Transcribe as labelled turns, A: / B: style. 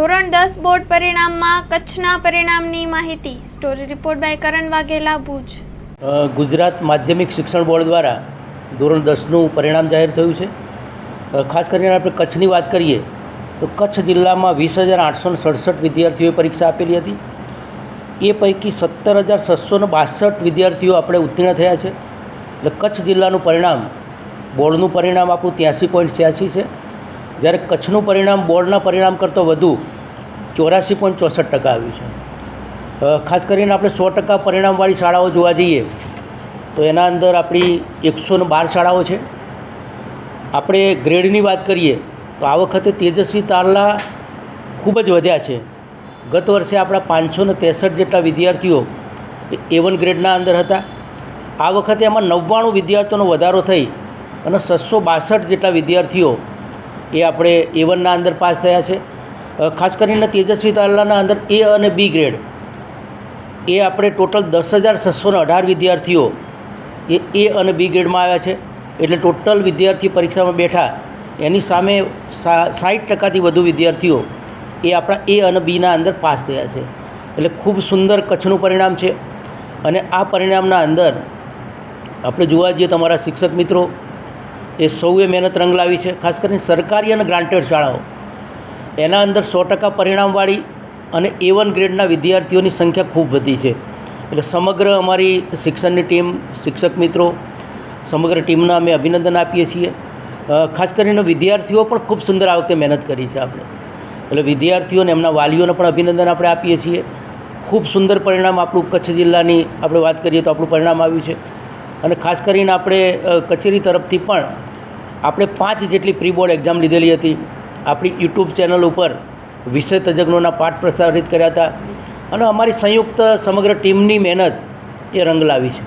A: ધોરણ 10 બોર્ડ પરિણામમાં કચ્છના પરિણામની માહિતી. સ્ટોરી રિપોર્ટ બાય કરણ વાઘેલા, ભુજ.
B: ગુજરાત માધ્યમિક શિક્ષણ બોર્ડ દ્વારા ધોરણ 10નું પરિણામ જાહેર થયું છે. ખાસ કરીને આપણે કચ્છની વાત કરીએ તો કચ્છ જિલ્લામાં 20,867 વિદ્યાર્થીઓએ પરીક્ષા આપેલી હતી. એ પૈકી 17,662 વિદ્યાર્થીઓ આપણે ઉત્તીર્ણ થયા છે. એટલે કચ્છ જિલ્લાનું પરિણામ, બોર્ડનું પરિણામ આપણું 83.86 છે. જ્યારે કચ્છનું પરિણામ બોર્ડના પરિણામ કરતાં વધુ 84.64% આવ્યું છે. ખાસ કરીને આપણે 100% પરિણામવાળી શાળાઓ જોવા જઈએ તો એના અંદર આપણી 112 શાળાઓ છે. આપણે ગ્રેડની વાત કરીએ તો આ વખતે તેજસ્વી તારલા ખૂબ જ વધ્યા છે. ગત વર્ષે આપણા 563 જેટલા વિદ્યાર્થીઓ A1 ગ્રેડના અંદર હતા. આ વખતે એમાં 99 વિદ્યાર્થીઓનો વધારો થઈ અને 662 જેટલા વિદ્યાર્થીઓ એ આપણે A1ના અંદર પાસ થયા છે. ખાસ કરીને તેજસ્વી તારલાના અંદર A અને B ગ્રેડ એ આપણે ટોટલ 10,618 વિદ્યાર્થીઓ એ A અને B ગ્રેડમાં આવ્યા છે. એટલે ટોટલ વિદ્યાર્થી પરીક્ષામાં બેઠા એની સામે 60%થી વધુ વિદ્યાર્થીઓ એ આપણા A અને Bના અંદર પાસ થયા છે. એટલે ખૂબ સુંદર કચ્છનું પરિણામ છે. અને આ પરિણામના અંદર આપણે જોવા જઈએ તો અમારા શિક્ષક મિત્રો એ સૌએ મહેનત રંગ લાવી છે. ખાસ કરીને સરકારી અને ગ્રાન્ટેડ શાળાઓ એના અંદર 100% પરિણામવાળી અને A1 ગ્રેડના વિદ્યાર્થીઓની સંખ્યા ખૂબ વધી છે. એટલે સમગ્ર અમારી શિક્ષણની ટીમ, શિક્ષક મિત્રો, સમગ્ર ટીમના અમે અભિનંદન આપીએ છીએ. ખાસ કરીને વિદ્યાર્થીઓ પણ ખૂબ સુંદર આ વખતે મહેનત કરી છે આપણે. એટલે વિદ્યાર્થીઓને એમના વાલીઓને પણ અભિનંદન આપણે આપીએ છીએ. ખૂબ સુંદર પરિણામ આપણું કચ્છ જિલ્લાની આપણે વાત કરીએ તો આપણું પરિણામ આવ્યું છે. અને ખાસ કરીને આપણે કચેરી તરફથી પણ આપણે 5 જેટલી પ્રી બોર્ડ એક્ઝામ લીધેલી હતી. આપણી યુટ્યુબ ચેનલ ઉપર વિષય તજજ્ઞોના પાઠ પ્રસારિત કર્યા હતા અને અમારી સંયુક્ત સમગ્ર ટીમની મહેનત એ રંગ લાવી છે.